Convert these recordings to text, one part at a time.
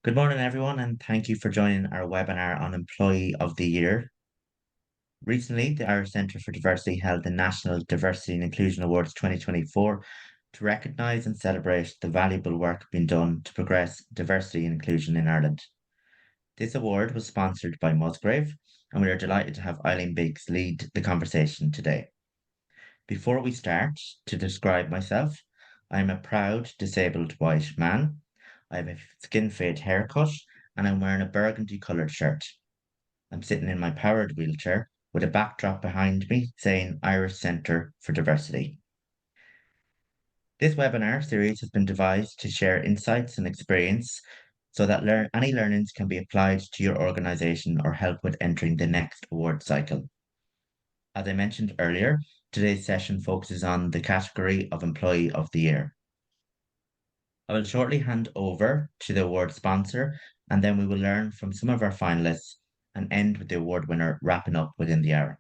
Good morning, everyone, and thank you for joining our webinar on Employee of the Year. Recently, the Irish Centre for Diversity held the National Diversity and Inclusion Awards 2024 to recognise and celebrate the valuable work being done to progress diversity and inclusion in Ireland. This award was sponsored by Musgrave, and we are delighted to have Eileen Biggs lead the conversation today. Before we start, to describe myself, I am a proud disabled white man. I have a skin fade haircut and I'm wearing a burgundy coloured shirt. I'm sitting in my powered wheelchair with a backdrop behind me saying Irish Centre for Diversity. This webinar series has been devised to share insights and experience so that any learnings can be applied to your organisation or help with entering the next award cycle. As I mentioned earlier, today's session focuses on the category of Employee of the Year. I will shortly hand over to the award sponsor, and then we will learn from some of our finalists and end with the award winner wrapping up within the hour.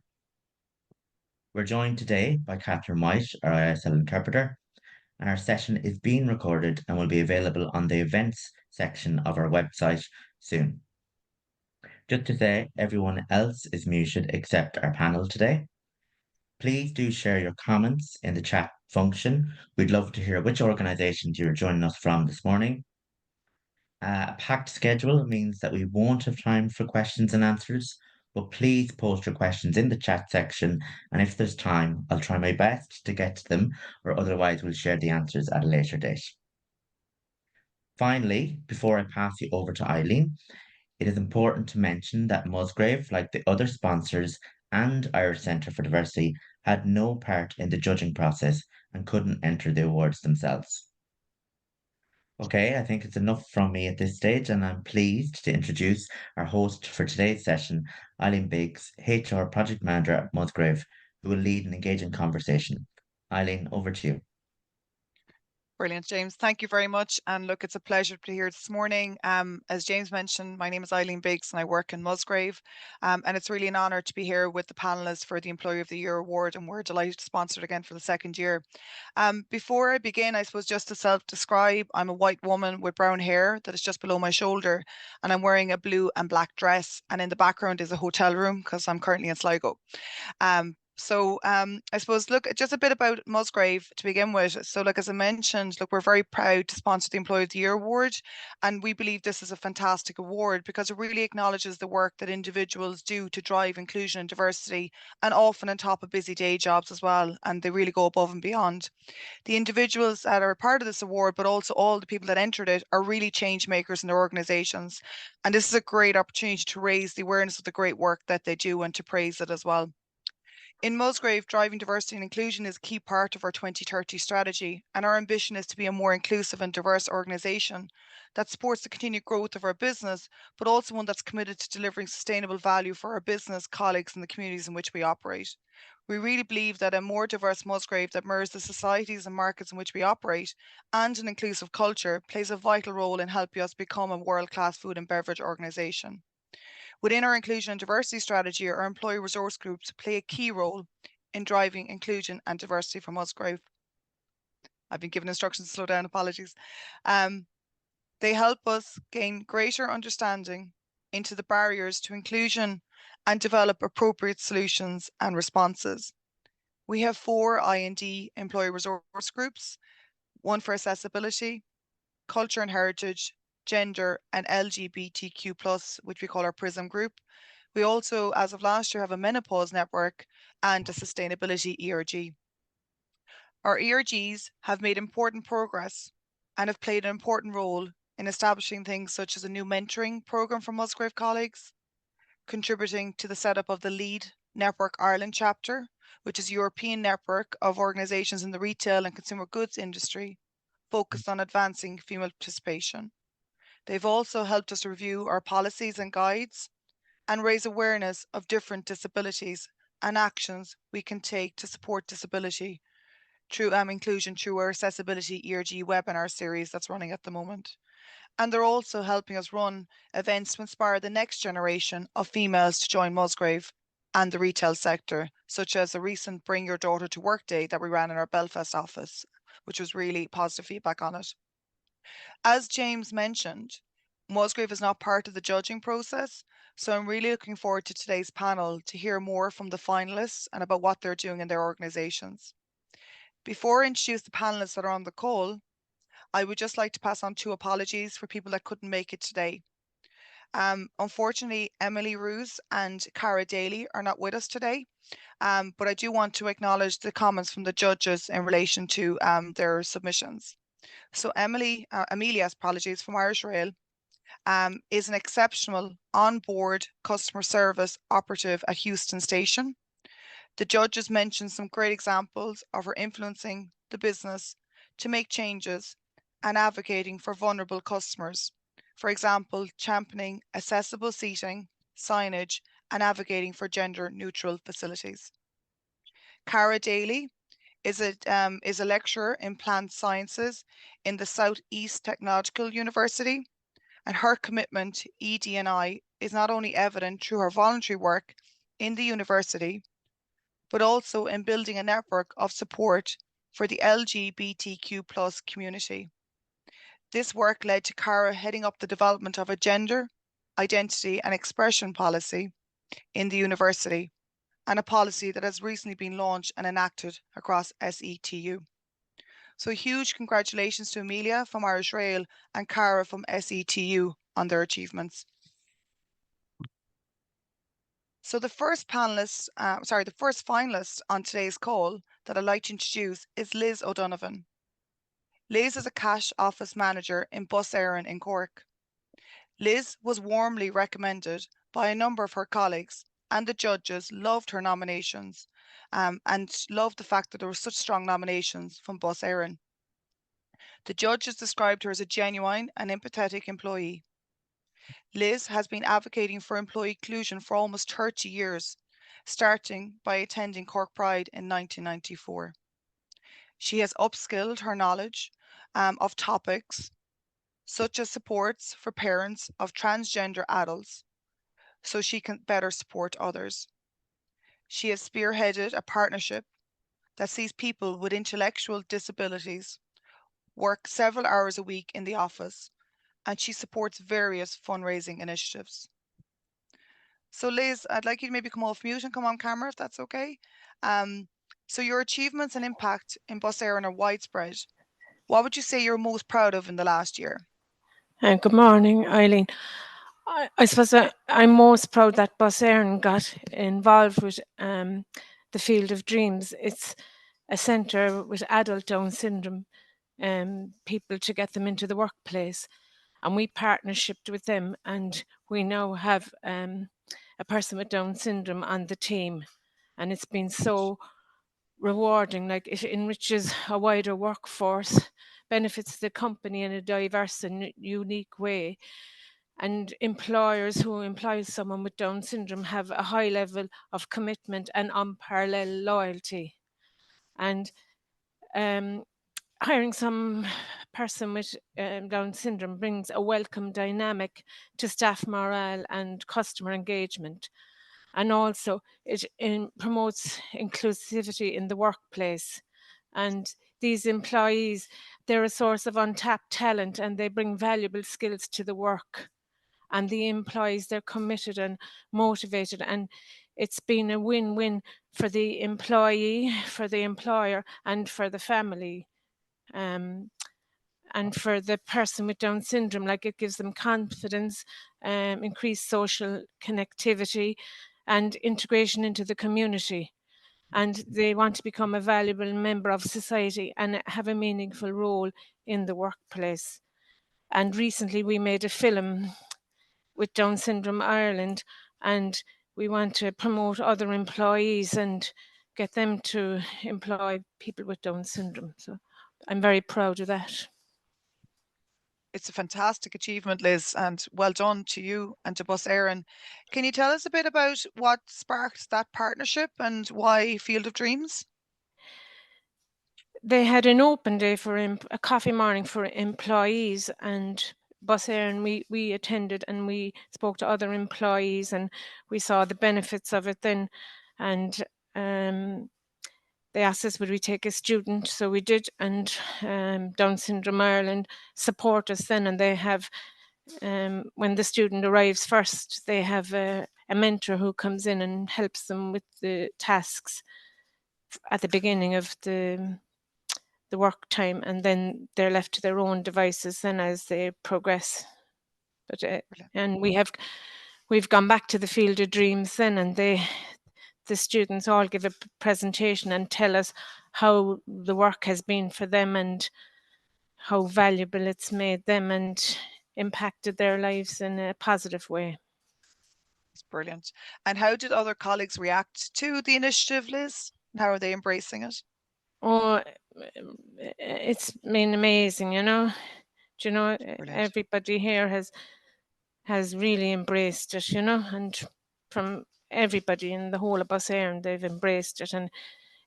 We're joined today by Catherine White, our ISL interpreter, and our session is being recorded and will be available on the events section of our website soon. Just to say, everyone else is muted except our panel today. Please do share your comments in the chat function. We'd love to hear which organisations you're joining us from this morning. A packed schedule means that we won't have time for questions and answers, but please post your questions in the chat section, and if there's time, I'll try my best to get to them, or otherwise we'll share the answers at a later date. Finally, before I pass you over to Eileen, it is important to mention that Musgrave, like the other sponsors and Irish Centre for Diversity, had no part in the judging process and couldn't enter the awards themselves. Okay, I think it's enough from me at this stage, and I'm pleased to introduce our host for today's session, Eileen Biggs, HR Project Manager at Musgrave, who will lead an engaging conversation. Eileen, over to you. Brilliant, James. Thank you very much. And look, it's a pleasure to be here this morning. As James mentioned, my name is Eileen Biggs and I work in Musgrave. And it's really an honour to be here with the panellists for the Employee of the Year Award, and we're delighted to sponsor it again for the second year. Before I begin, I suppose just to self-describe, I'm a white woman with brown hair that is just below my shoulder, and I'm wearing a blue and black dress. And in the background is a hotel room because I'm currently in Sligo. I suppose, look, just a bit about Musgrave to begin with. So, like, as I mentioned, look, we're very proud to sponsor the Employee of the Year Award. And we believe this is a fantastic award because it really acknowledges the work that individuals do to drive inclusion and diversity, and often on top of busy day jobs as well. And they really go above and beyond. The individuals that are part of this award, but also all the people that entered it, are really change makers in their organizations. And this is a great opportunity to raise the awareness of the great work that they do and to praise it as well. In Musgrave, driving diversity and inclusion is a key part of our 2030 strategy, and our ambition is to be a more inclusive and diverse organisation that supports the continued growth of our business, but also one that's committed to delivering sustainable value for our business, colleagues, and the communities in which we operate. We really believe that a more diverse Musgrave that mirrors the societies and markets in which we operate and an inclusive culture plays a vital role in helping us become a world-class food and beverage organisation. Within our inclusion and diversity strategy, our employee resource groups play a key role in driving inclusion and diversity for Musgrave. I've been given instructions to slow down, apologies. They help us gain greater understanding into the barriers to inclusion and develop appropriate solutions and responses. We have 4 I&D employee resource groups, one for accessibility, culture and heritage, gender, and LGBTQ+, which we call our PRISM group. We also, as of last year, have a menopause network and a sustainability ERG. Our ERGs have made important progress and have played an important role in establishing things such as a new mentoring program for Musgrave colleagues, contributing to the setup of the LEAD Network Ireland chapter, which is a European network of organisations in the retail and consumer goods industry focused on advancing female participation. They've also helped us review our policies and guides and raise awareness of different disabilities and actions we can take to support disability through inclusion through our accessibility ERG webinar series that's running at the moment. And they're also helping us run events to inspire the next generation of females to join Musgrave and the retail sector, such as a recent Bring Your Daughter to Work Day that we ran in our Belfast office, which was really positive feedback on it. As James mentioned, Musgrave is not part of the judging process, so I'm really looking forward to today's panel to hear more from the finalists and about what they're doing in their organisations. Before I introduce the panelists that are on the call, I would just like to pass on 2 apologies for people that couldn't make it today. Unfortunately, Emily Roos and Cara Daly are not with us today, but I do want to acknowledge the comments from the judges in relation to their submissions. So Amelia, apologies, from Irish Rail, is an exceptional on-board customer service operative at Houston Station. The judges mentioned some great examples of her influencing the business to make changes and advocating for vulnerable customers. For example, championing accessible seating, signage, and advocating for gender-neutral facilities. Cara Daly is a lecturer in plant sciences in the Southeast Technological University, and her commitment to ED&I is not only evident through her voluntary work in the university, but also in building a network of support for the LGBTQ+ community. This work led to Cara heading up the development of a gender, identity and expression policy in the university, and a policy that has recently been launched and enacted across SETU. So huge congratulations to Amelia from Irish Rail and Cara from SETU on their achievements. So the first finalist on today's call that I'd like to introduce is Liz O'Donovan. Liz is a cash office manager in Bus Éireann in Cork. Liz was warmly recommended by a number of her colleagues, and the judges loved her nominations and loved the fact that there were such strong nominations from Bus Éireann. The judges described her as a genuine and empathetic employee. Liz has been advocating for employee inclusion for almost 30 years, starting by attending Cork Pride in 1994. She has upskilled her knowledge of topics such as supports for parents of transgender adults so she can better support others. She has spearheaded a partnership that sees people with intellectual disabilities work several hours a week in the office, and she supports various fundraising initiatives. So Liz, I'd like you to maybe come off mute and come on camera if that's okay. So your achievements and impact in Bus Éireann are widespread. What would you say you're most proud of in the last year? Good morning, Eileen. I suppose I'm most proud that Bus Éireann got involved with the Field of Dreams. It's a centre with adult Down syndrome people to get them into the workplace. And we partnershiped with them, and we now have a person with Down syndrome on the team. And it's been so rewarding, like it enriches a wider workforce, benefits the company in a diverse and unique way. And employers who employ someone with Down syndrome have a high level of commitment and unparalleled loyalty. And hiring some person with Down syndrome brings a welcome dynamic to staff morale and customer engagement. And also it promotes inclusivity in the workplace. And these employees, they're a source of untapped talent, and they bring valuable skills to the work. And the employees, they're committed and motivated, and it's been a win-win for the employee, for the employer, and for the family. And for the person with Down syndrome, like it gives them confidence, increased social connectivity and integration into the community. And they want to become a valuable member of society and have a meaningful role in the workplace. And recently we made a film with Down Syndrome Ireland, and we want to promote other employees and get them to employ people with Down syndrome. So I'm very proud of that. It's a fantastic achievement, Liz, and well done to you and to Bus Éireann. Can you tell us a bit about what sparked that partnership and why Field of Dreams? They had an open day for a coffee morning for employees, and Bus Éireann, we attended and we spoke to other employees and we saw the benefits of it then. And they asked us would we take a student, so we did. And Down Syndrome Ireland support us then, and they have when the student arrives first, they have a mentor who comes in and helps them with the tasks at the beginning of the work time, and then they're left to their own devices then as they progress. But and we've gone back to the Field of Dreams then, and the students all give a presentation and tell us how the work has been for them and how valuable it's made them and impacted their lives in a positive way. It's brilliant. And how did other colleagues react to the initiative, Liz? How are they embracing it? Oh, it's been amazing, you know. Do you know, everybody here has really embraced it, you know, and from everybody in the whole of Bus Éireann, they've embraced it, and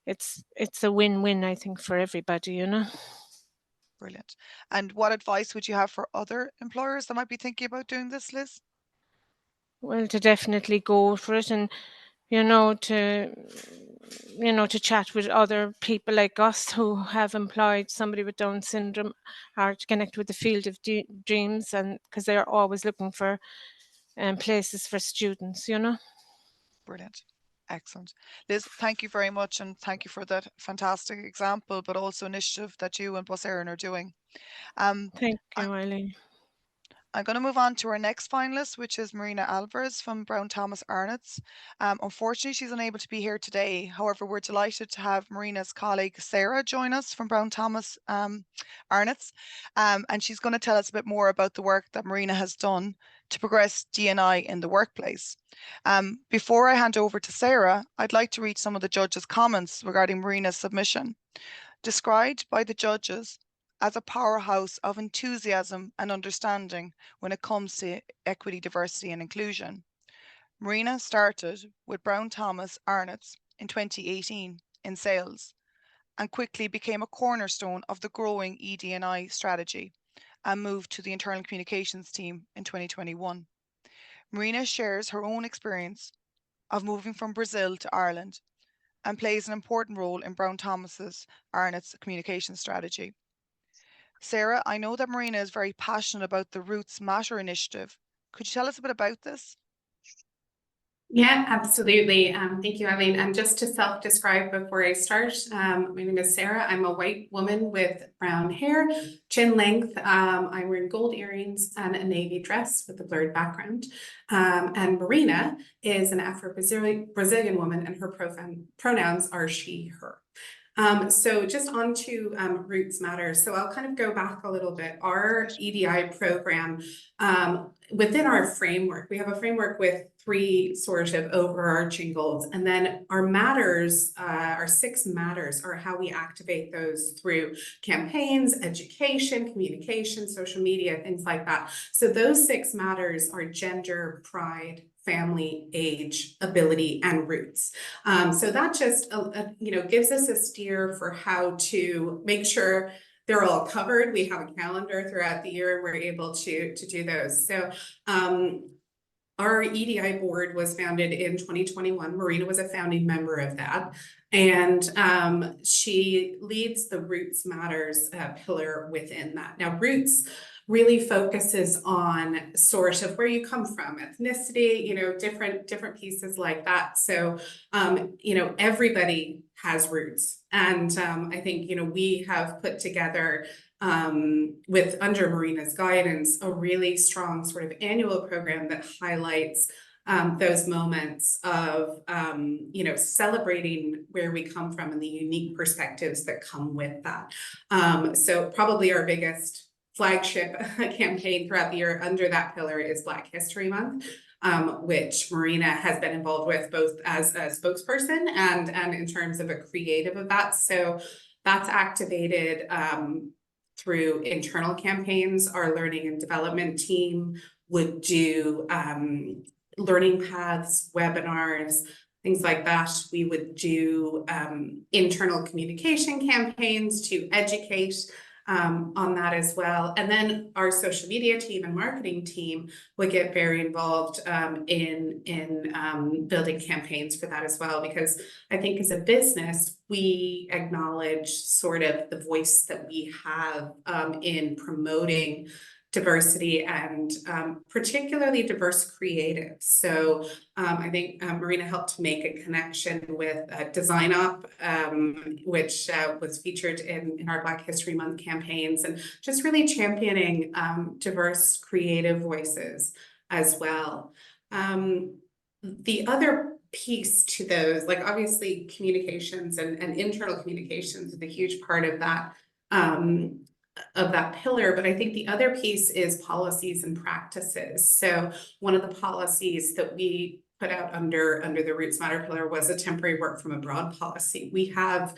it's a win-win, I think, for everybody, you know. Brilliant. And what advice would you have for other employers that might be thinking about doing this, Liz? Well, to definitely go for it, and to chat with other people like us who have employed somebody with Down syndrome, or to connect with the Field of Dreams, and because they're always looking for places for students, you know. Brilliant. Excellent. Liz, thank you very much, and thank you for that fantastic example, but also initiative that you and Bus Éireann are doing. Thank you, Eileen. I'm going to move on to our next finalist, which is Marina Alvarez from Brown Thomas Arnott's. Unfortunately, she's unable to be here today. However, we're delighted to have Marina's colleague Sarah join us from Brown Thomas Arnott's. And she's going to tell us a bit more about the work that Marina has done to progress D&I in the workplace. Before I hand over to Sarah, I'd like to read some of the judges' comments regarding Marina's submission. Described by the judges as a powerhouse of enthusiasm and understanding when it comes to equity, diversity and inclusion. Marina started with Brown Thomas Arnott's in 2018 in sales and quickly became a cornerstone of the growing ED&I strategy and moved to the internal communications team in 2021. Marina shares her own experience of moving from Brazil to Ireland and plays an important role in Brown Thomas Arnott's communication strategy. Sarah, I know that Marina is very passionate about the Roots Matter initiative. Could you tell us a bit about this? Yeah, absolutely. Thank you, Eileen. And just to self-describe before I start, my name is Sarah. I'm a white woman with brown hair, chin length. I'm wearing gold earrings and a navy dress with a blurred background. And Marina is an Afro-Brazilian woman, and her pronouns are she, her. So just on to Roots Matter. So I'll kind of go back a little bit. Our EDI program, within our framework, we have a framework with 3 sort of overarching goals. And then our matters, our 6 matters are how we activate those through campaigns, education, communication, social media, things like that. So those 6 matters are gender, pride, family, age, ability, and roots. So that just gives us a steer for how to make sure they're all covered. We have a calendar throughout the year and we're able to do those. So our EDI board was founded in 2021. Marina was a founding member of that. And she leads the Roots Matters pillar within that. Now, Roots really focuses on sort of where you come from, ethnicity, different pieces like that. So, everybody has roots. And I think, we have put together under Marina's guidance, a really strong sort of annual program that highlights those moments of, celebrating where we come from and the unique perspectives that come with that. So probably our biggest flagship campaign throughout the year under that pillar is Black History Month, which Marina has been involved with both as a spokesperson and in terms of a creative of that. So that's activated through internal campaigns. Our learning and development team would do learning paths, webinars, things like that. We would do internal communication campaigns to educate on that as well. And then our social media team and marketing team would get very involved in building campaigns for that as well, because I think as a business, we acknowledge sort of the voice that we have in promoting diversity and particularly diverse creatives. So I think Marina helped make a connection with Design Up, which was featured in our Black History Month campaigns, and just really championing diverse creative voices as well. The other piece to those, like obviously communications and internal communications is a huge part of that pillar, but I think the other piece is policies and practices. So one of the policies that we put out under the Roots Matter pillar was a temporary work from abroad policy. We have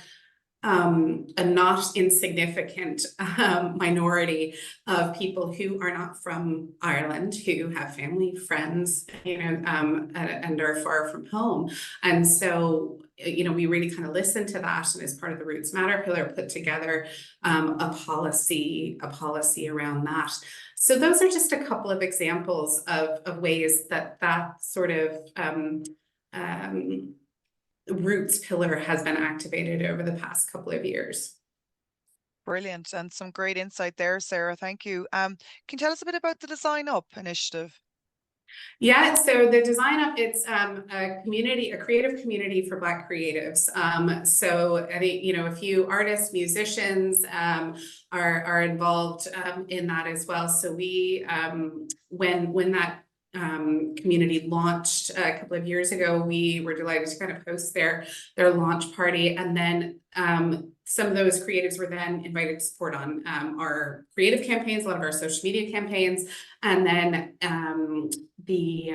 a not insignificant minority of people who are not from Ireland, who have family, friends, and are far from home. And so, we really kind of listened to that, and as part of the Roots Matter pillar, put together a policy around that. So those are just a couple of examples of ways that sort of Roots pillar has been activated over the past couple of years. Brilliant, and some great insight there, Sarah. Thank you. Can you tell us a bit about the Design Up initiative? Yeah, so the Design Up, it's a creative community for Black creatives. So I think, a few artists, musicians are involved in that as well. So we, when that community launched a couple of years ago, we were delighted to kind of host their launch party, and then some of those creatives were then invited to support on our creative campaigns, a lot of our social media campaigns, and then the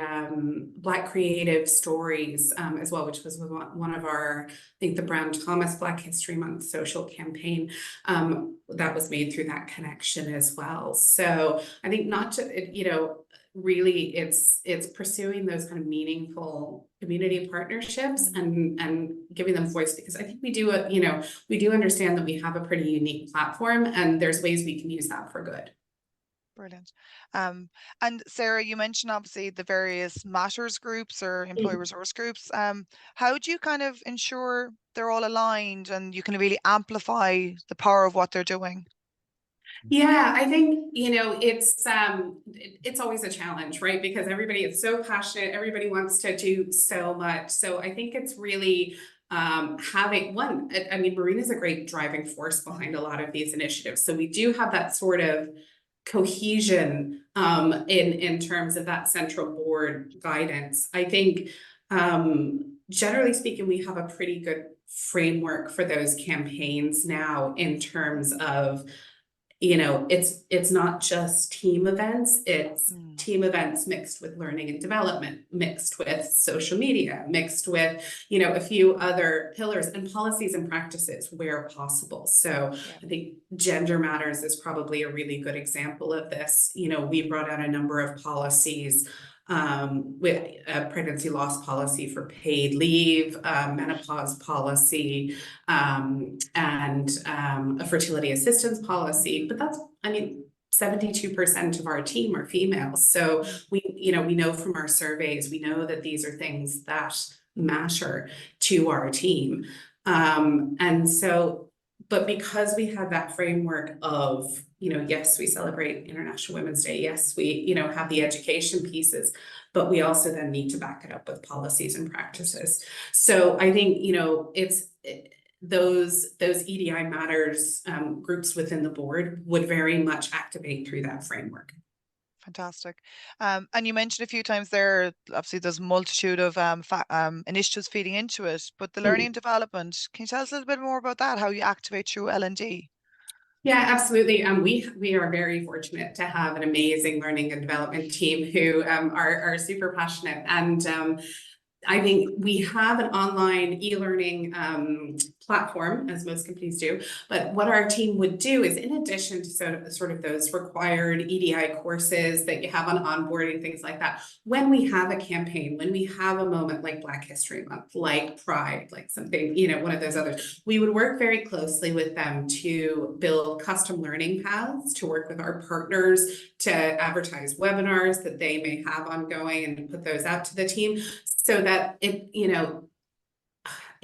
Black Creative Stories as well, which was one of our, I think, the Brown Thomas Black History Month social campaign that was made through that connection as well. So I think not to, really it's pursuing those kind of meaningful community partnerships and giving them voice, because I think we do understand that we have a pretty unique platform, and there's ways we can use that for good. Brilliant. And Sarah, you mentioned obviously the various matters groups or employee resource groups. How do you kind of ensure they're all aligned and you can really amplify the power of what they're doing? Yeah, I think, it's always a challenge, right? Because everybody is so passionate, everybody wants to do so much. So I think it's really having one, I mean, Marina's a great driving force behind a lot of these initiatives. So we do have that sort of cohesion in terms of that central board guidance. I think generally speaking, we have a pretty good framework for those campaigns now, in terms of, it's not just team events, it's team events mixed with learning and development, mixed with social media, mixed with, a few other pillars, and policies and practices where possible. So I think Gender Matters is probably a really good example of this. We brought out a number of policies with a pregnancy loss policy for paid leave, menopause policy, and a fertility assistance policy. But that's, 72% of our team are females. So we know from our surveys, we know that these are things that matter to our team. And so, but because we have that framework of, yes, we celebrate International Women's Day. Yes, we, have the education pieces, but we also then need to back it up with policies and practices. So I think, those EDI Matters groups within the board would very much activate through that framework. Fantastic. And you mentioned a few times there, obviously there's a multitude of initiatives feeding into it, but the learning and development, can you tell us a little bit more about that, how you activate through L&D? Yeah, absolutely. We are very fortunate to have an amazing learning and development team who are super passionate, and I think we have an online e-learning platform, as most companies do. But what our team would do is, in addition to sort of those required EDI courses that you have on onboarding, things like that, when we have a campaign, when we have a moment like Black History Month, like Pride, like something, one of those others, we would work very closely with them to build custom learning paths, to work with our partners, to advertise webinars that they may have ongoing and put those out to the team, so that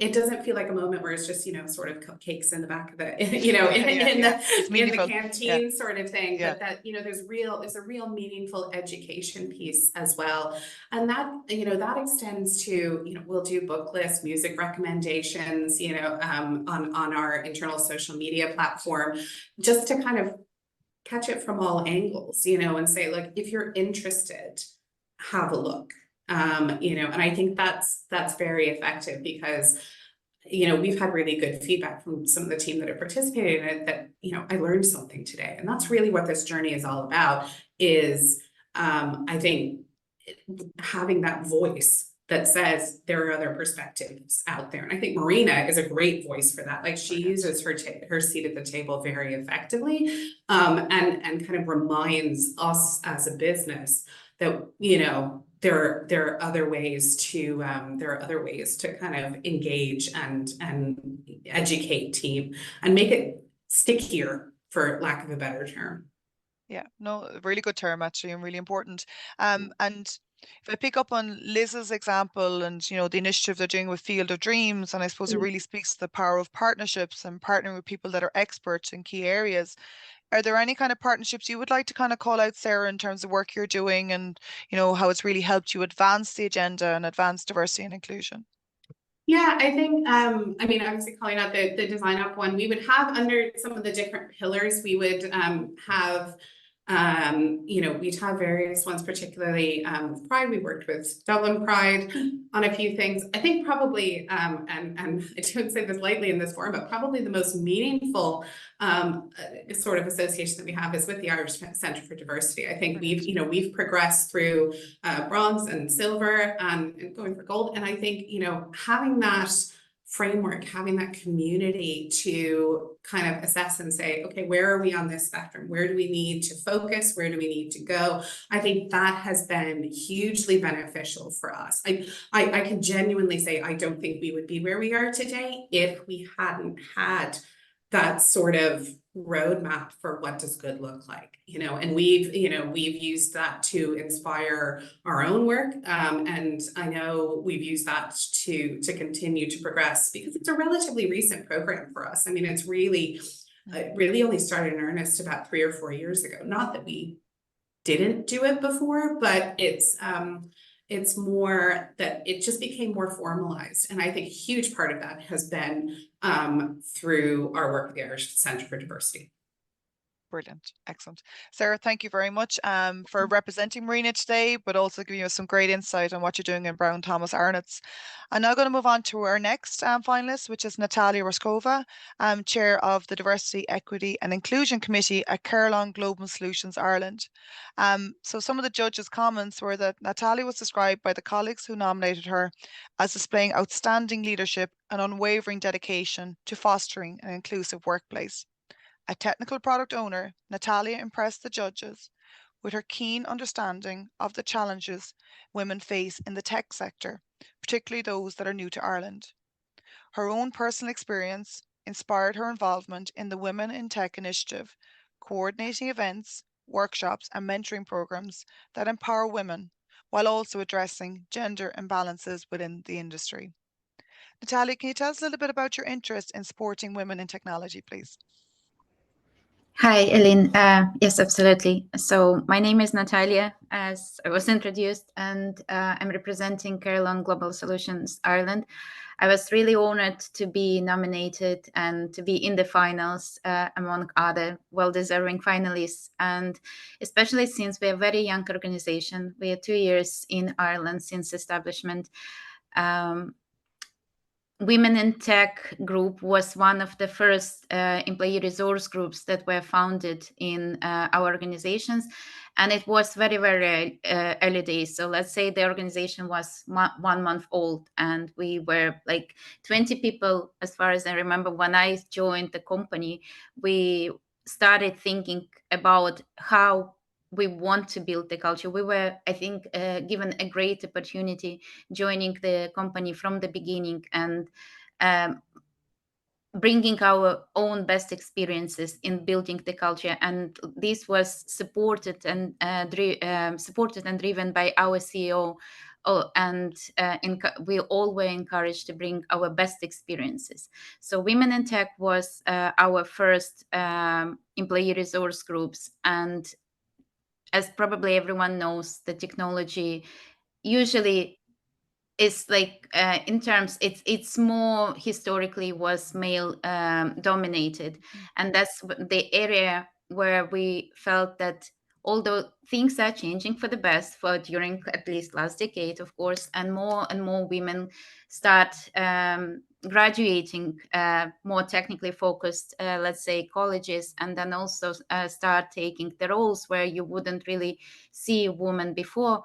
it doesn't feel like a moment where it's just, sort of cupcakes in the back of the, in the canteen sort of thing, but that, there's a real meaningful education piece as well. And that, that extends to, we'll do book lists, music recommendations, on our internal social media platform, just to kind of catch it from all angles, and say, like, if you're interested, have a look. And I think that's very effective because, we've had really good feedback from some of the team that have participated in it that, I learned something today. And that's really what this journey is all about, is I think having that voice that says there are other perspectives out there. And I think Marina is a great voice for that. Like, she uses her seat at the table very effectively, and kind of reminds us as a business that, there are other ways to kind of engage and educate team and make it stickier, for lack of a better term. Yeah, no, a really good term actually, and really important. And if I pick up on Liz's example and, the initiative they're doing with Field of Dreams, and I suppose it really speaks to the power of partnerships and partnering with people that are experts in key areas. Are there any kind of partnerships you would like to kind of call out, Sarah, in terms of work you're doing and, how it's really helped you advance the agenda and advance diversity and inclusion? Yeah, I think, obviously calling out the Design Up one, we would have under some of the different pillars, we would have, we'd have various ones, particularly with Pride. We worked with Dublin Pride on a few things. I think probably, and I don't say this lightly in this forum, but probably the most meaningful sort of association that we have is with the Irish Centre for Diversity. I think we've progressed through bronze and silver and going for gold. And I think, having that framework, having that community to kind of assess and say, okay, where are we on this spectrum? Where do we need to focus? Where do we need to go? I think that has been hugely beneficial for us. I can genuinely say, I don't think we would be where we are today if we hadn't had that sort of roadmap for what does good look like, and we've used that to inspire our own work. And I know we've used that to continue to progress because it's a relatively recent program for us. I mean, it's really only started in earnest about 3 or 4 years ago. Not that we didn't do it before, but it's more that it just became more formalized. And I think a huge part of that has been through our work with the Irish Centre for Diversity. Brilliant. Excellent. Sarah, thank you very much for representing Marina today, but also giving us some great insight on what you're doing in Brown Thomas Arnott's. I'm now going to move on to our next finalist, which is Natalia Roskova, Chair of the Diversity, Equity and Inclusion Committee at Caroline Global Solutions Ireland. So some of the judges' comments were that Natalia was described by the colleagues who nominated her as displaying outstanding leadership and unwavering dedication to fostering an inclusive workplace. A technical product owner, Natalia impressed the judges with her keen understanding of the challenges women face in the tech sector, particularly those that are new to Ireland. Her own personal experience inspired her involvement in the Women in Tech initiative, coordinating events, workshops, and mentoring programs that empower women, while also addressing gender imbalances within the industry. Natalia, can you tell us a little bit about your interest in supporting women in technology, please? Hi, Eileen. Yes, absolutely. So my name is Natalia, as I was introduced, and I'm representing Caroline Global Solutions Ireland. I was really honored to be nominated and to be in the finals among other well-deserving finalists, and especially since we're a very young organization. We are 2 years in Ireland since establishment. Women in Tech group was one of the first employee resource groups that were founded in our organizations. And it was very, very early days. So let's say the organization was 1 month old, and we were like 20 people, as far as I remember. When I joined the company, we started thinking about how we want to build the culture. We were, I think, given a great opportunity joining the company from the beginning and bringing our own best experiences in building the culture. And this was supported and driven by our CEO, we all were encouraged to bring our best experiences. So Women in Tech was our first employee resource groups. And as probably everyone knows, the technology usually is like in terms it's more historically was male dominated, and that's the area where we felt that although things are changing for the best for during at least last decade, of course, and more women start graduating more technically focused, let's say colleges, and then also start taking the roles where you wouldn't really see a woman before.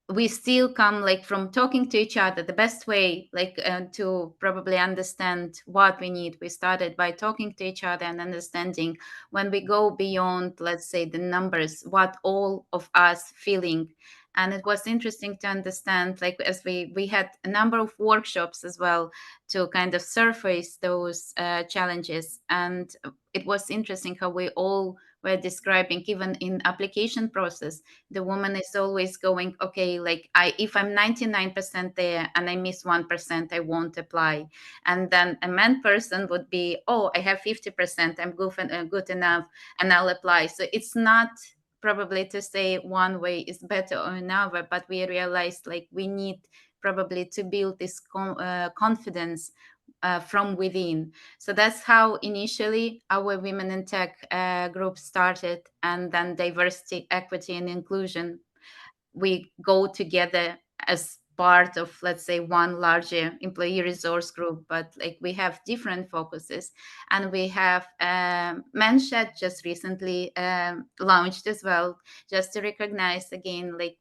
We still come like from talking to each other. The best way like to probably understand what we need, we started by talking to each other and understanding, when we go beyond, let's say, the numbers, what all of us feeling. And it was interesting to understand, like, as we had a number of workshops as well to kind of surface those challenges. And it was interesting how we all were describing, even in application process, the woman is always going, okay, like if I'm 99% there and I miss 1%, I won't apply. And then a man person would be, oh, I have 50%, I'm good enough, and I'll apply. So it's not probably to say one way is better or another, but we realized like we need probably to build this confidence from within. So that's how initially our Women in Tech group started, and then diversity, equity, and inclusion, we go together as part of, let's say, one larger employee resource group, but like we have different focuses. And we have Manshed just recently launched as well, just to recognize again, like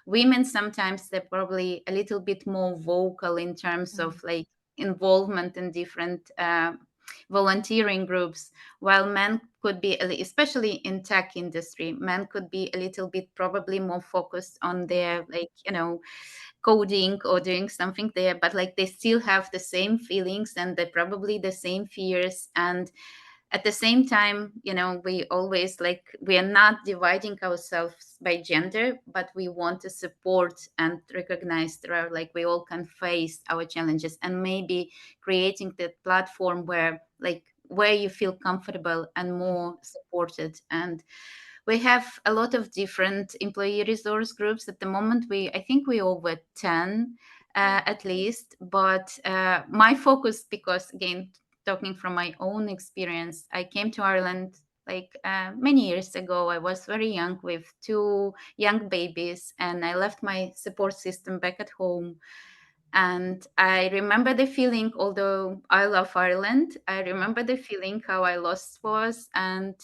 women sometimes they're probably a little bit more vocal in terms of like involvement in different volunteering groups, while men could be, especially in tech industry, men could be a little bit probably more focused on their like coding or doing something there, but like they still have the same feelings and they probably the same fears. And at the same time, we always like, we are not dividing ourselves by gender, but we want to support and recognize there are like we all can face our challenges, and maybe creating the platform where you feel comfortable and more supported. And we have a lot of different employee resource groups at the moment. I think we over 10 at least, but my focus, because again, talking from my own experience, I came to Ireland many years ago. I was very young with 2 young babies, and I left my support system back at home. And I remember the feeling, although I love Ireland, I remember the feeling how I lost was. And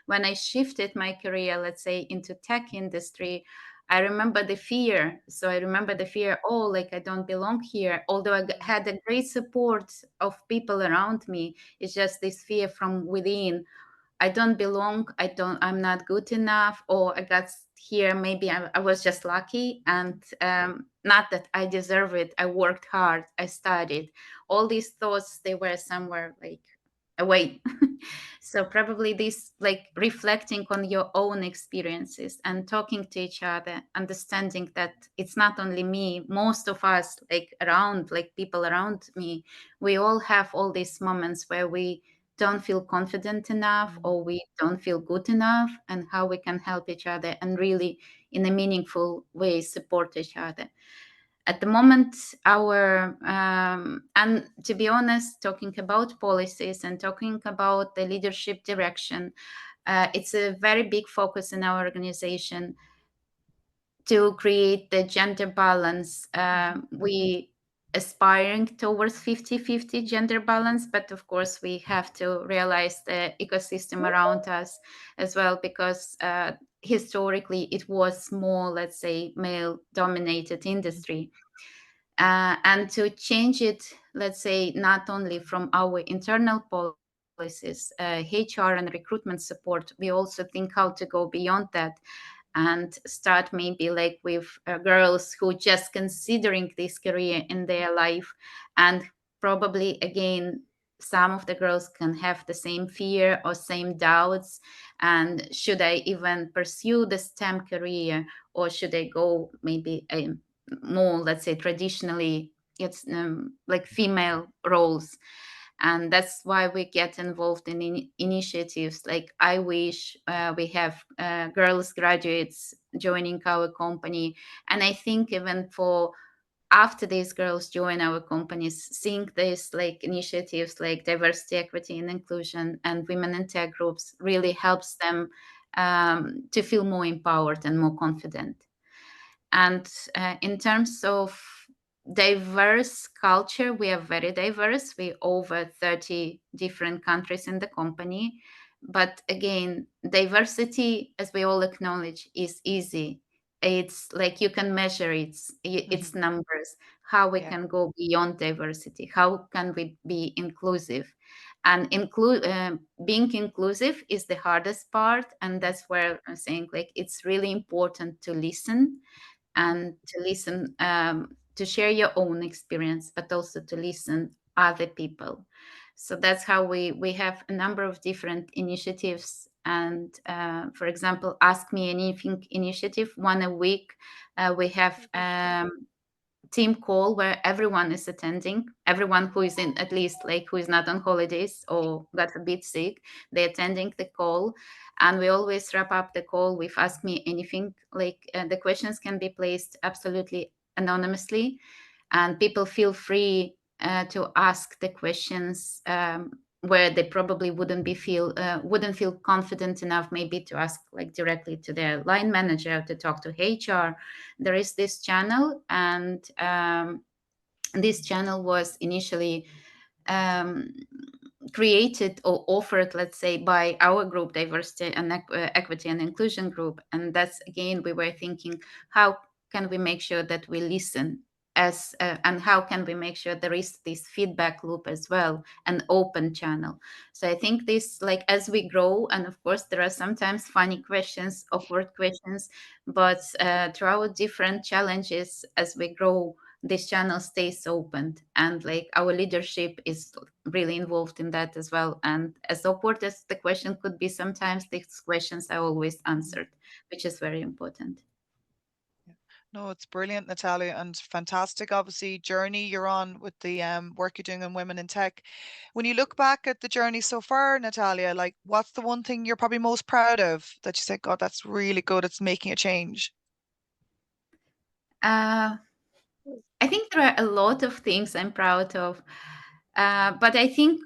when I shifted my career, let's say, into tech industry, I remember the fear. So I remember the fear, oh, like I don't belong here. Although I had a great support of people around me, it's just this fear from within. I don't belong. I'm not good enough, or I got here. Maybe I was just lucky, and not that I deserve it. I worked hard. I studied. All these thoughts, they were somewhere like away. So probably this, like reflecting on your own experiences and talking to each other, understanding that it's not only me, most of us people around me, we all have all these moments where we don't feel confident enough or we don't feel good enough, and how we can help each other and really in a meaningful way support each other. At the moment, and to be honest, talking about policies and talking about the leadership direction, it's a very big focus in our organization to create the gender balance. We aspiring towards 50-50 gender balance, but of course we have to realize the ecosystem around us as well, because historically it was more, let's say, male dominated industry. And to change it, let's say, not only from our internal policies, HR and recruitment support, we also think how to go beyond that and start maybe like with girls who just considering this career in their life, and probably again some of the girls can have the same fear or same doubts, and should I even pursue the STEM career, or should I go maybe a more, let's say, traditionally it's like female roles. And that's why we get involved in initiatives like I Wish. We have girls graduates joining our company, and I think even for after these girls join our companies, seeing these like initiatives like diversity, equity, and inclusion and women in tech groups really helps them to feel more empowered and more confident. And in terms of diverse culture, we are very diverse. We over 30 different countries in the company. But again, diversity, as we all acknowledge, is easy. It's like you can measure its numbers, how we Yeah. can go beyond diversity, how can we be inclusive. And being inclusive is the hardest part. And that's where I'm saying like it's really important to listen, and to listen, to share your own experience, but also to listen other people. So that's how we have a number of different initiatives. And for example, Ask Me Anything initiative, one a week. We have team call where everyone is attending, everyone who is in, at least like who is not on holidays or got a bit sick, they're attending the call. And we always wrap up the call with Ask Me Anything. Like the questions can be placed absolutely anonymously, and people feel free to ask the questions where they probably wouldn't feel confident enough maybe to ask like directly to their line manager, to talk to HR. There is this channel, and this channel was initially created or offered, let's say, by our group, Diversity and Equity and Inclusion Group. And that's, again, we were thinking, how can we make sure that we listen and how can we make sure there is this feedback loop as well, an open channel. So I think this, like, as we grow, and of course there are sometimes funny questions, awkward questions, but through our different challenges as we grow, this channel stays open, and like our leadership is really involved in that as well. And as awkward as the question could be, sometimes these questions are always answered, which is very important. No, it's brilliant, Natalia, and fantastic, obviously, journey you're on with the work you're doing in women in tech. When you look back at the journey so far, Natalia, like what's the one thing you're probably most proud of that you said, God, that's really good, it's making a change? I think there are a lot of things I'm proud of, but I think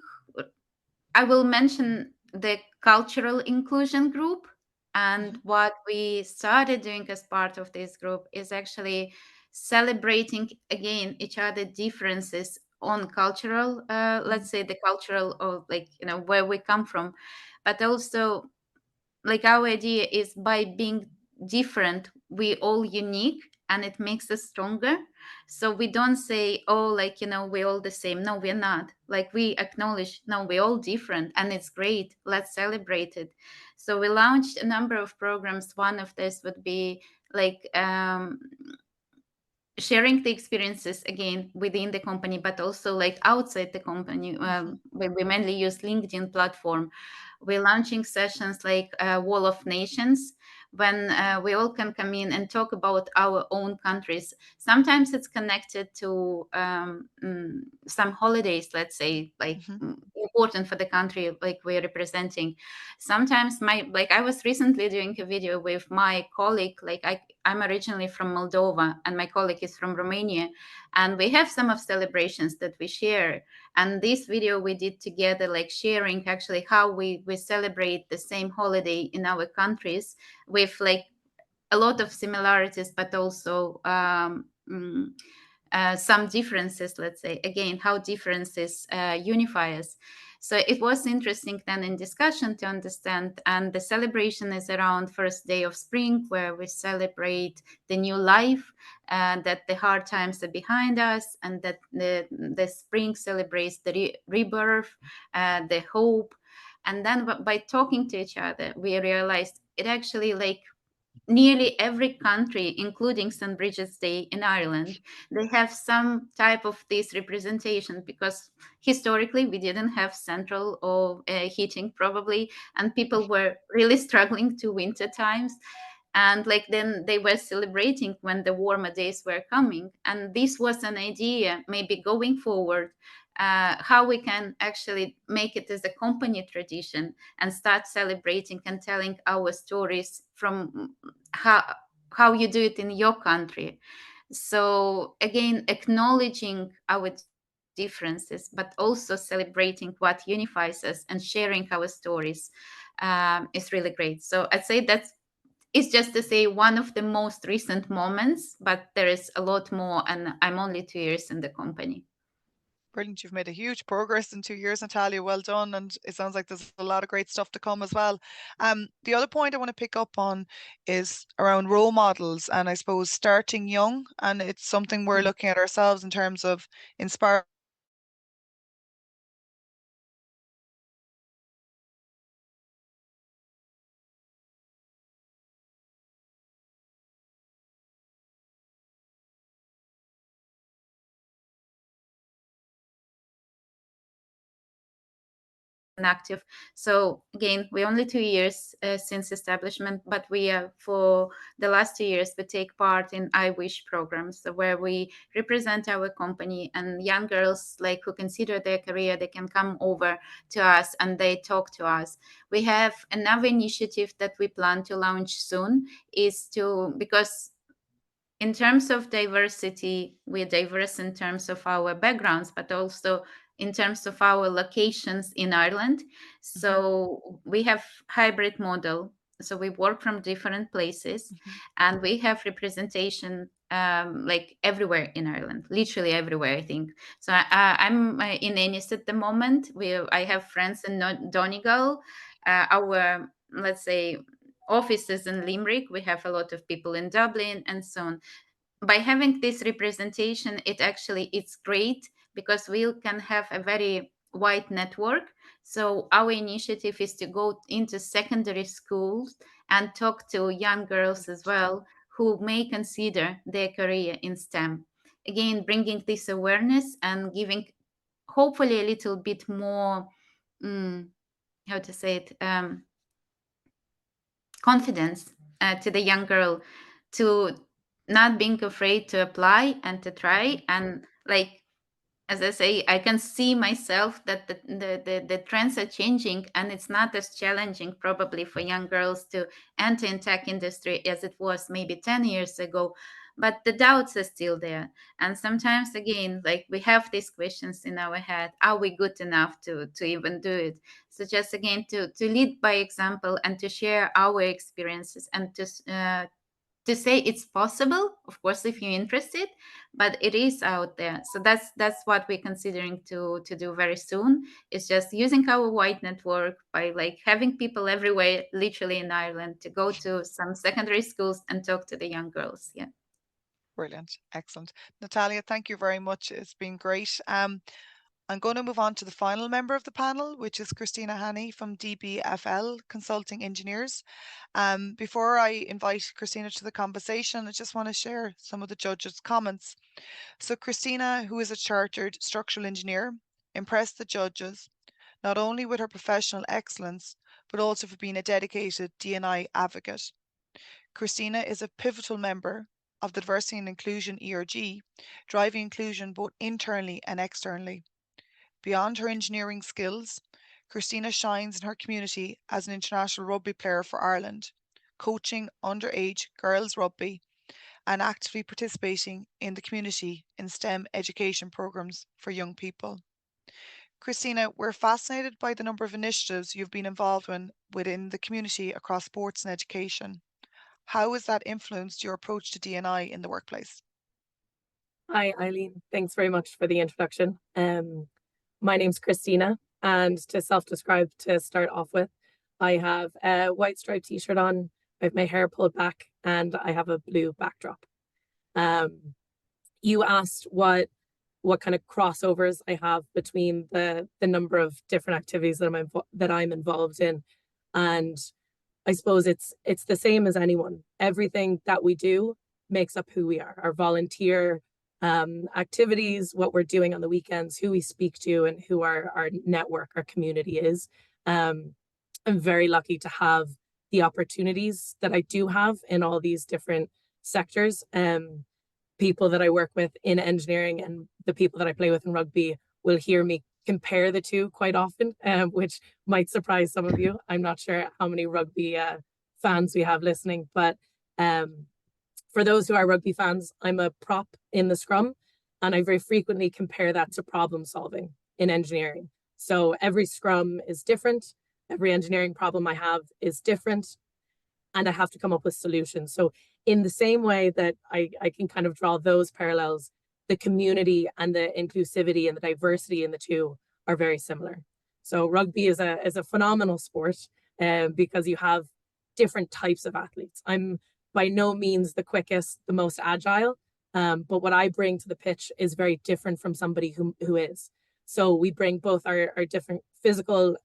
I will mention the cultural inclusion group. And what we started doing as part of this group is actually celebrating again each other differences on cultural, let's say the cultural, or like, you know, where we come from, but also like our idea is by being different, we all unique, and it makes us stronger. So we don't say, oh, like, you know, we're all the same. No, we're not. Like, we acknowledge, no, we're all different, and it's great, let's celebrate it. So we launched a number of programs. One of this would be like sharing the experiences again within the company, but also like outside the company. We mainly use LinkedIn platform. We're launching sessions like Wall of Nations, when we all can come in and talk about our own countries. Sometimes it's connected to some holidays, let's say, like important for the country, like we're representing. Sometimes I was recently doing a video with my colleague, like I'm originally from Moldova and my colleague is from Romania, and we have some of celebrations that we share. And this video we did together, like sharing actually how we celebrate the same holiday in our countries, with like a lot of similarities, but also some differences, let's say, again, how differences unify us. So it was interesting then in discussion to understand, and the celebration is around first day of spring, where we celebrate the new life, that the hard times are behind us, and that the spring celebrates the rebirth, the hope. And then by talking to each other, we realized it actually, like, nearly every country, including St. Bridget's Day in Ireland, they have some type of this representation, because historically we didn't have central or heating probably, and people were really struggling to winter times. And like then they were celebrating when the warmer days were coming. And this was an idea, maybe going forward, how we can actually make it as a company tradition and start celebrating and telling our stories from how you do it in your country. So again, acknowledging our differences, but also celebrating what unifies us and sharing our stories is really great. So I'd say that's, it's just to say one of the most recent moments, but there is a lot more, and I'm only 2 years in the company. Brilliant. You've made a huge progress in 2 years, Natalia. Well done. And it sounds like there's a lot of great stuff to come as well. The other point I want to pick up on is around role models, and I suppose starting young. And it's something we're looking at ourselves in terms of inspiring active. So again, we're only 2 years since establishment, but we for the last 2 years we take part in I Wish programs, where we represent our company, and young girls like who consider their career, they can come over to us and they talk to us. We have another initiative that we plan to launch soon, is to, because in terms of diversity, we're diverse in terms of our backgrounds, but also in terms of our locations in Ireland. So we have hybrid model. So we work from different places, and we have representation like everywhere in Ireland, literally everywhere, I think. So I'm in Ennis at the moment. I have friends in Donegal. Our, let's say, offices in Limerick. We have a lot of people in Dublin and so on. By having this representation, it's great, because we can have a very wide network. So our initiative is to go into secondary schools and talk to young girls as well who may consider their career in STEM. Again, bringing this awareness and giving hopefully a little bit more, how to say it, confidence to the young girl, to not being afraid to apply and to try. And like, as I say, I can see myself that the trends are changing, and it's not as challenging probably for young girls to enter in tech industry as it was maybe 10 years ago. But the doubts are still there. And sometimes, again, like we have these questions in our head, are we good enough to even do it? So just again, to lead by example and to share our experiences, and to say it's possible, of course, if you're interested, but it is out there. So that's what we're considering to do very soon. It's just using our wide network by like having people everywhere, literally in Ireland, to go to some secondary schools and talk to the young girls. Yeah. Brilliant. Excellent. Natalia, thank you very much. It's been great. I'm going to move on to the final member of the panel, which is Christina Haney from DBFL Consulting Engineers. Before I invite Christina to the conversation, I just want to share some of the judges' comments. So Christina, who is a chartered structural engineer, impressed the judges, not only with her professional excellence, but also for being a dedicated D&I advocate. Christina is a pivotal member of the Diversity and Inclusion ERG, driving inclusion both internally and externally. Beyond her engineering skills, Christina shines in her community as an international rugby player for Ireland, coaching underage girls rugby and actively participating in the community in STEM education programs for young people. Christina, we're fascinated by the number of initiatives you've been involved in within the community across sports and education. How has that influenced your approach to D&I in the workplace? Hi, Eileen. Thanks very much for the introduction. My name's Christina, and to self-describe to start off with, I have a white striped t-shirt on, I have my hair pulled back, and I have a blue backdrop. You asked what kind of crossovers I have between the number of different activities that I'm involved in, and I suppose it's the same as anyone. Everything that we do makes up who we are. Our volunteer activities, what we're doing on the weekends, who we speak to, and who our network, our community is. I'm very lucky to have the opportunities that I do have in all these different sectors. People that I work with in engineering and the people that I play with in rugby will hear me compare the two quite often, which might surprise some of you. I'm not sure how many rugby fans we have listening, but for those who are rugby fans, I'm a prop in the scrum, and I very frequently compare that to problem solving in engineering. So every scrum is different. Every engineering problem I have is different, and I have to come up with solutions. So in the same way that I can kind of draw those parallels, the community and the inclusivity and the diversity in the two are very similar. So rugby is a phenomenal sport because you have different types of athletes. I'm by no means the quickest, the most agile, but what I bring to the pitch is very different from somebody who is. So we bring both our different physical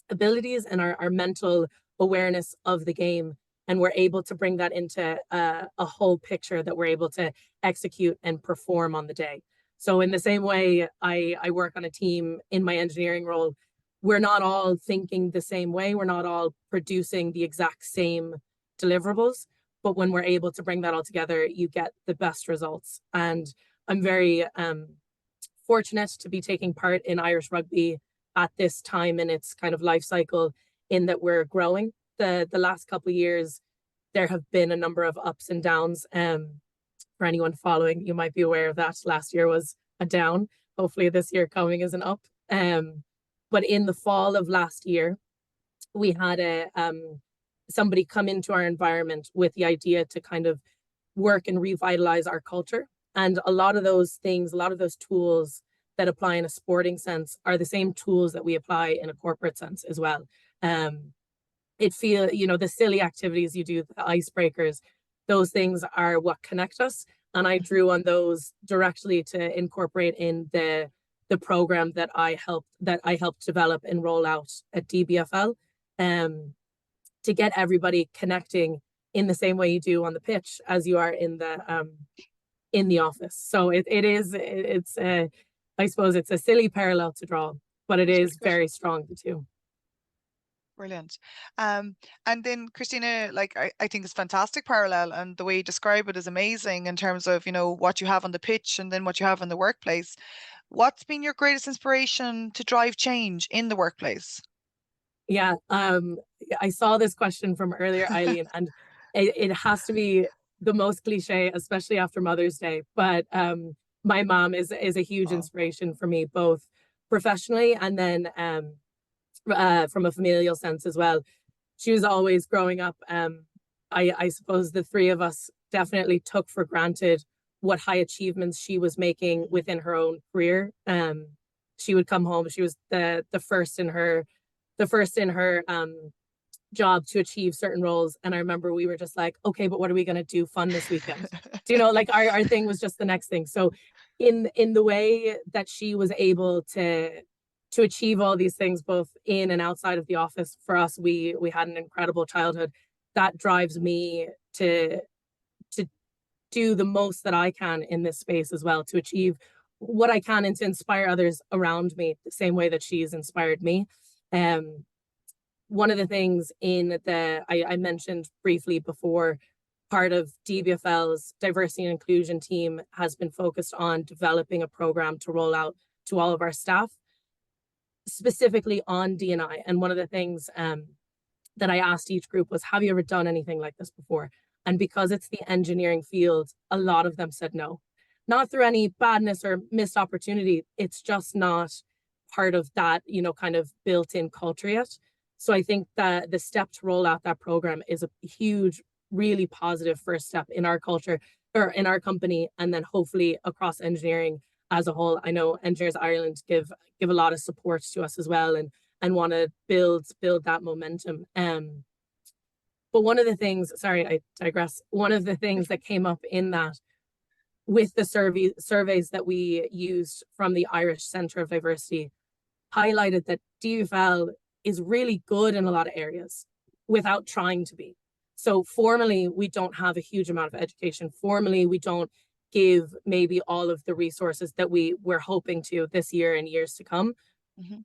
abilities and our mental awareness of the game, and we're able to bring that into a whole picture that we're able to execute and perform on the day. So in the same way I work on a team in my engineering role, we're not all thinking the same way. We're not all producing the exact same deliverables, but when we're able to bring that all together, you get the best results. And I'm very fortunate to be taking part in Irish rugby at this time in its kind of life cycle, in that we're growing. The last couple of years, there have been a number of ups and downs. For anyone following, you might be aware of that. Last year was a down. Hopefully this year coming is an up. But in the fall of last year, we had somebody come into our environment with the idea to kind of work and revitalize our culture. And a lot of those things, a lot of those tools that apply in a sporting sense are the same tools that we apply in a corporate sense as well. The silly activities you do, the icebreakers, those things are what connect us. And I drew on those directly to incorporate in the program that I helped develop and roll out at DBFL, to get everybody connecting in the same way you do on the pitch as you are in the office. So I suppose it's a silly parallel to draw, but it is very strong, the two. Brilliant. And then Christina, like I think it's fantastic parallel, and the way you describe it is amazing in terms of, what you have on the pitch and then what you have in the workplace. What's been your greatest inspiration to drive change in the workplace? Yeah, I saw this question from earlier, Eileen, and it has to be the most cliche, especially after Mother's Day. But my mom is a huge inspiration for me, both professionally and then from a familial sense as well. She was always growing up. I suppose the three of us definitely took for granted what high achievements she was making within her own career. She would come home. She was the first in her job to achieve certain roles. And I remember we were just like, okay, but what are we going to do fun this weekend? Like our thing was just the next thing. So in the way that she was able to achieve all these things, both in and outside of the office, for us, we had an incredible childhood. That drives me to do the most that I can in this space as well, to achieve what I can and to inspire others around me the same way that she's inspired me. One of the things I mentioned briefly before, part of DBFL's diversity and inclusion team has been focused on developing a program to roll out to all of our staff, specifically on D&I. And one of the things that I asked each group was, have you ever done anything like this before? And because it's the engineering field, a lot of them said no. Not through any badness or missed opportunity. It's just not part of that, kind of built-in culture yet. So I think that the step to roll out that program is a huge, really positive first step in our culture or in our company, and then hopefully across engineering as a whole. I know Engineers Ireland give a lot of support to us as well, and want to build that momentum. But one of the things, sorry, I digress. One of the things that came up in that with the surveys that we used from the Irish Centre of Diversity highlighted that DFL is really good in a lot of areas, without trying to be. So formally, we don't have a huge amount of education. Formally, we don't give maybe all of the resources that we're hoping to this year and years to come.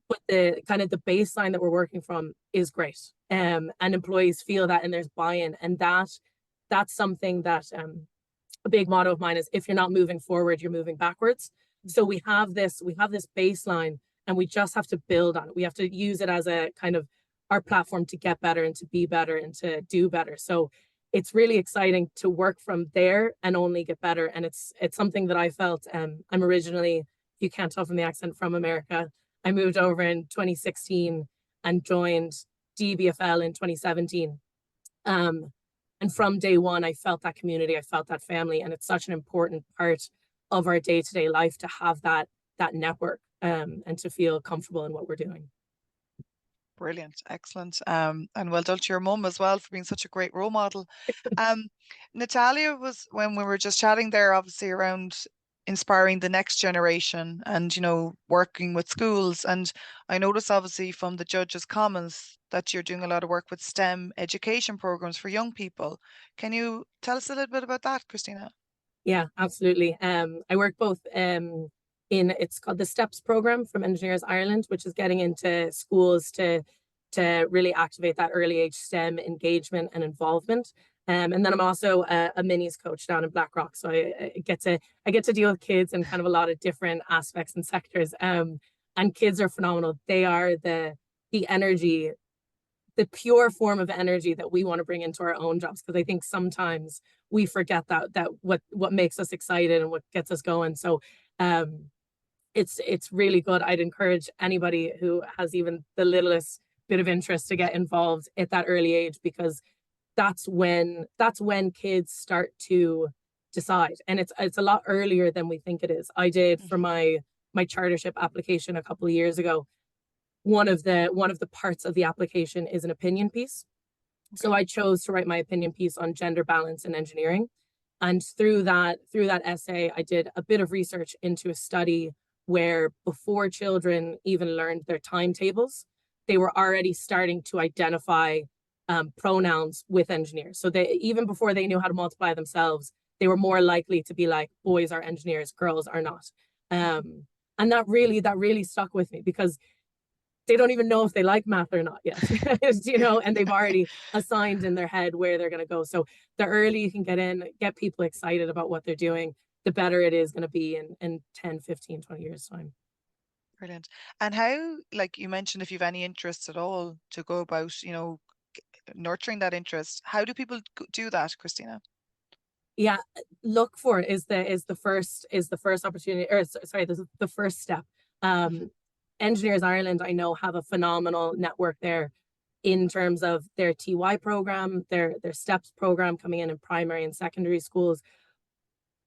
But the kind of the baseline that we're working from is great. And employees feel that, and there's buy-in. And that's something that a big motto of mine is, if you're not moving forward, you're moving backwards. So we have this baseline, and we just have to build on it. We have to use it as a kind of our platform to get better and to be better and to do better. So it's really exciting to work from there and only get better. And it's something that I felt, I'm originally, you can't tell from the accent, from America. I moved over in 2016 and joined DBFL in 2017. And from day one, I felt that community, I felt that family, and it's such an important part of our day-to-day life to have that network and to feel comfortable in what we're doing. Brilliant, excellent. And well done to your mum as well for being such a great role model. Natalia, was when we were just chatting there, obviously around inspiring the next generation and, you know, working with schools. And I noticed obviously from the judges' comments that you're doing a lot of work with STEM education programs for young people. Can you tell us a little bit about that, Christina? Yeah, absolutely. I work both it's called the STEPS program from Engineers Ireland, which is getting into schools to really activate that early age STEM engagement and involvement. And then I'm also a minis coach down in Blackrock, so I get to deal with kids in kind of a lot of different aspects and sectors. And kids are phenomenal. They are the energy, the pure form of energy that we want to bring into our own jobs, because I think sometimes we forget that what makes us excited and what gets us going. So it's really good. I'd encourage anybody who has even the littlest bit of interest to get involved at that early age, because that's when kids start to decide, and it's a lot earlier than we think it is. I did for my chartership application a couple of years ago. One of the parts of the application is an opinion piece. Okay. So I chose to write my opinion piece on gender balance in engineering, and through that essay, I did a bit of research into a study where before children even learned their timetables, they were already starting to identify pronouns with engineers. So they, even before they knew how to multiply themselves, they were more likely to be like, boys are engineers, girls are not. And that really stuck with me, because they don't even know if they like math or not yet, you know, and they've already assigned in their head where they're going to go. So the early you can get in, get people excited about what they're doing, the better it is going to be in 10, 15, 20 years time. Brilliant. And how, like you mentioned, if you've any interest at all to go about, you know, nurturing that interest, how do people do that, Christina? Yeah, look for it is the first opportunity, or sorry, the first step. Engineers Ireland, I know, have a phenomenal network there in terms of their TY program, their STEPS program coming in primary and secondary schools.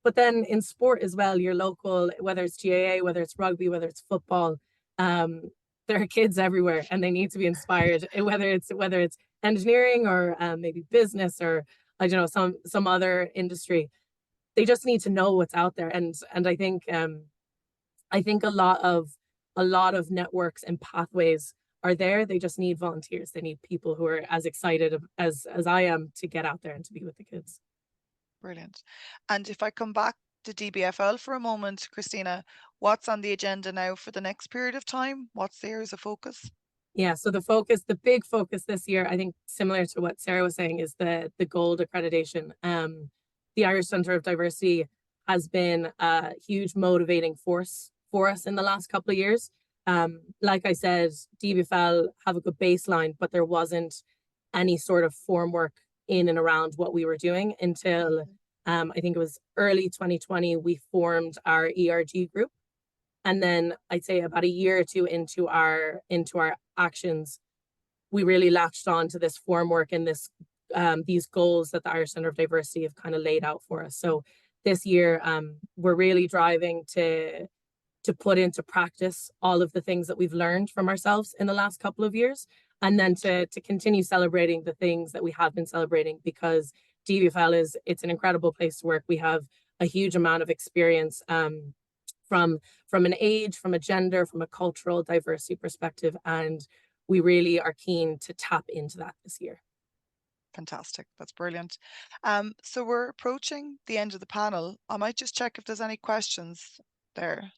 But then in sport as well, your local, whether it's GAA, whether it's rugby, whether it's football, there are kids everywhere, and they need to be inspired, whether it's engineering or maybe business, or I don't know, some other industry. They just need to know what's out there. And I think a lot of networks and pathways are there. They just need volunteers. They need people who are as excited as I am to get out there and to be with the kids. Brilliant. And if I come back to DBFL for a moment, Christina, what's on the agenda now for the next period of time? What's the areas of focus? Yeah, so the big focus this year, I think similar to what Sarah was saying, is the gold accreditation. The Irish Centre of Diversity has been a huge motivating force for us in the last couple of years. Like I said, DBFL have a good baseline, but there wasn't any sort of formwork in and around what we were doing until I think it was early 2020, we formed our ERG group. And then I'd say about a year or two into our actions, we really latched on to this formwork and these goals that the Irish Centre of Diversity have kind of laid out for us. So this year, we're really driving to put into practice all of the things that we've learned from ourselves in the last couple of years, and then to continue celebrating the things that we have been celebrating, because DBFL it's an incredible place to work. We have a huge amount of experience from an age, from a gender, from a cultural diversity perspective, and we really are keen to tap into that this year. Fantastic. That's brilliant. So we're approaching the end of the panel. I might just check if there's any questions there.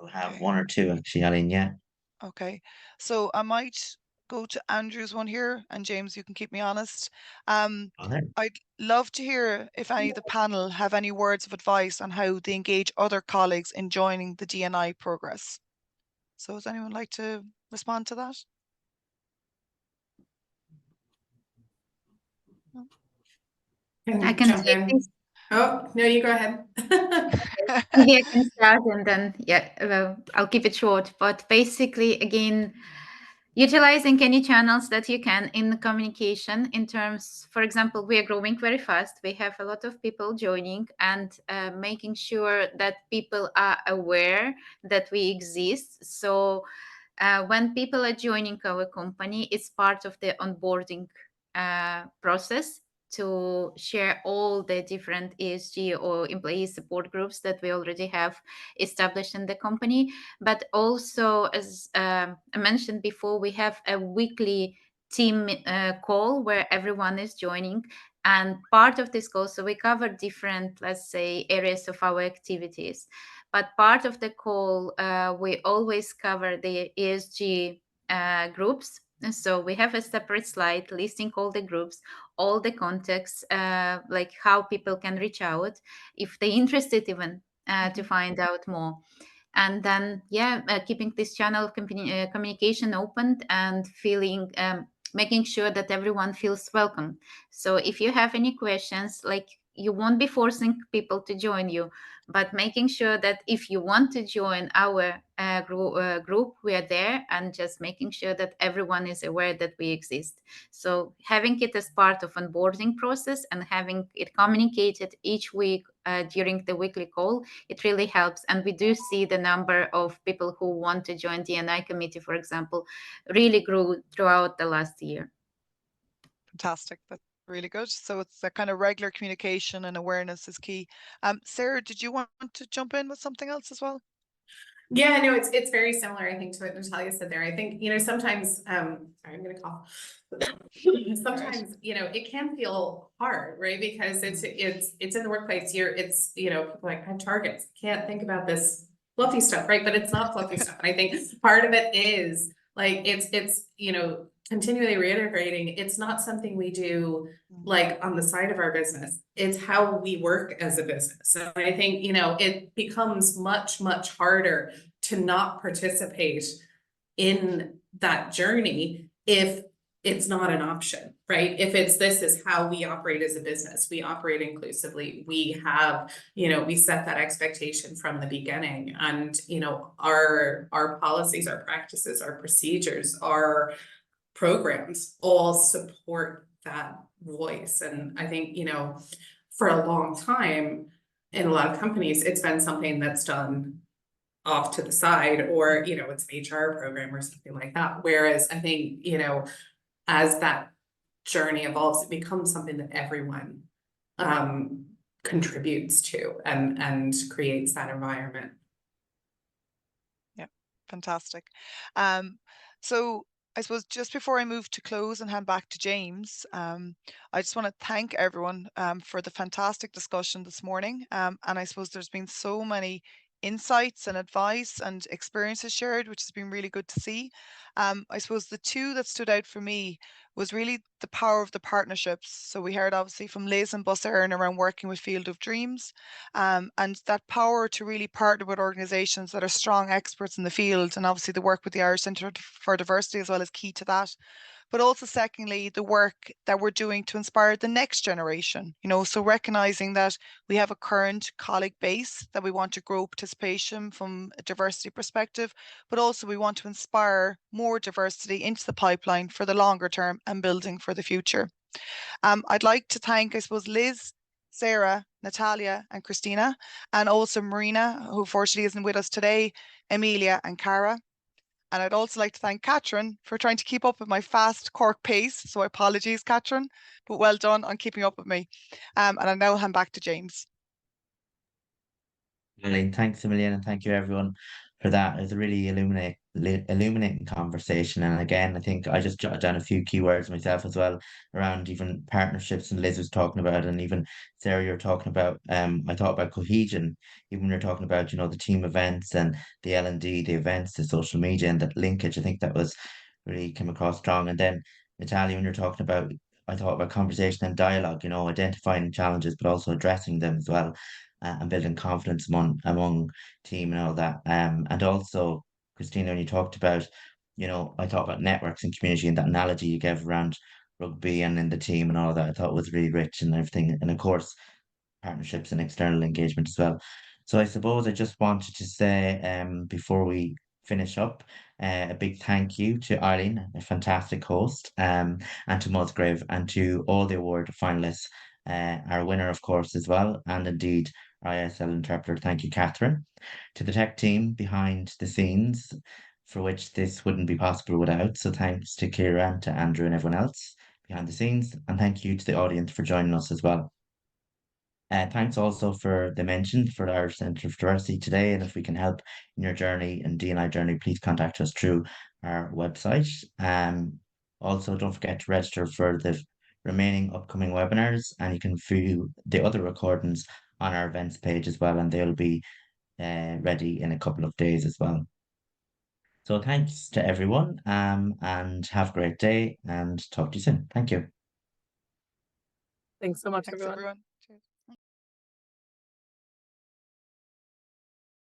We'll have Okay. one or two actually, Eileen, yeah. Okay. So I might go to Andrew's one here, and James, you can keep me honest. I'd love to hear if any of the panel have any words of advice on how they engage other colleagues in joining the D&I progress. So does anyone like to respond to that? I can jump take in. this. Oh, no, you go ahead. Maybe I can start and then, I'll keep it short. But basically, again, utilizing any channels that you can in the communication in terms, for example, we are growing very fast. We have a lot of people joining, and making sure that people are aware that we exist. So when people are joining our company, it's part of the onboarding process to share all the different ESG or employee support groups that we already have established in the company. But also, as I mentioned before, we have a weekly team call where everyone is joining. And part of this call, so we cover different, let's say, areas of our activities. But part of the call, we always cover the ESG groups. So we have a separate slide listing all the groups, all the contacts, like how people can reach out if they're interested even to find out more. And then, keeping this channel of communication open and feeling, making sure that everyone feels welcome. So if you have any questions, like, you won't be forcing people to join you, but making sure that if you want to join our group, we are there, and just making sure that everyone is aware that we exist. So having it as part of onboarding process and having it communicated each week during the weekly call, it really helps. And we do see the number of people who want to join the NI committee, for example, really grew throughout the last year. Fantastic. That's really good. So it's a kind of regular communication and awareness is key. Sarah, did you want to jump in with something else as well? Yeah, no, it's very similar, I think, to what Natalia said there. I think, sometimes, sorry, I'm gonna cough. Sometimes, it can feel hard, right? Because it's in the workplace, people like, I have targets, can't think about this fluffy stuff, right? But it's not fluffy stuff. And I think part of it is like, it's continually reiterating, it's not something we do like on the side of our business. It's how we work as a business. And I think, it becomes much, much harder to not participate in that journey if it's not an option, right? If this is how we operate as a business, we operate inclusively, we have, we set that expectation from the beginning, and, our policies, our practices, our procedures, our programs all support that voice. And I think, for a long time in a lot of companies, it's been something that's done off to the side, or, it's an HR program or something like that. Whereas I think, as that journey evolves, it becomes something that everyone contributes to and creates that environment. Yeah, fantastic. So I suppose just before I move to close and hand back to James, I just want to thank everyone for the fantastic discussion this morning. And I suppose there's been so many insights and advice and experiences shared, which has been really good to see. I suppose the two that stood out for me was really the power of the partnerships. So we heard obviously from Liz and Bus Éireann around working with Field of Dreams, and that power to really partner with organisations that are strong experts in the field. And obviously the work with the Irish Centre for Diversity as well is key to that. But also secondly, the work that we're doing to inspire the next generation, so recognising that we have a current colleague base that we want to grow participation from a diversity perspective, but also we want to inspire more diversity into the pipeline for the longer term and building for the future. I'd like to thank, I suppose, Liz, Sarah, Natalia and Christina, and also Marina, who fortunately isn't with us today, Emilia and Cara. And I'd also like to thank Catherine for trying to keep up with my fast Cork pace. So apologies, Catherine, but well done on keeping up with me. And I'll now hand back to James. Eileen, thanks a million, and thank you everyone for that. It was really illuminating conversation. And again, I think I just jotted down a few keywords myself as well around even partnerships, and Liz was talking about, and even Sarah, you're talking about. I thought about cohesion, even when you're talking about, the team events and the L&D, the events, the social media, and that linkage. I think that was really came across strong. And then Natalia, when you're talking about, I thought about conversation and dialogue, identifying challenges, but also addressing them as well, and building confidence among team and all that. And also, Christina, when you talked about, I thought about networks and community, and that analogy you gave around rugby and in the team and all that, I thought was really rich and everything. And of course, partnerships and external engagement as well. So I suppose I just wanted to say, before we finish up, a big thank you to Eileen, a fantastic host, and to Musgrave, and to all the award finalists, our winner, of course, as well, and indeed our ISL interpreter. Thank you, Catherine. To the tech team behind the scenes, for which this wouldn't be possible without. So thanks to Kira and to Andrew and everyone else behind the scenes. And thank you to the audience for joining us as well. Thanks also for the mention for our Centre for Diversity today. And if we can help in your journey and D&I journey, please contact us through our website. Also, don't forget to register for the remaining upcoming webinars, and you can view the other recordings on our events page as well, and they'll be ready in a couple of days as well. So thanks to everyone, and have a great day, and talk to you soon. Thank you. Thanks so much, Thanks, everyone. everyone.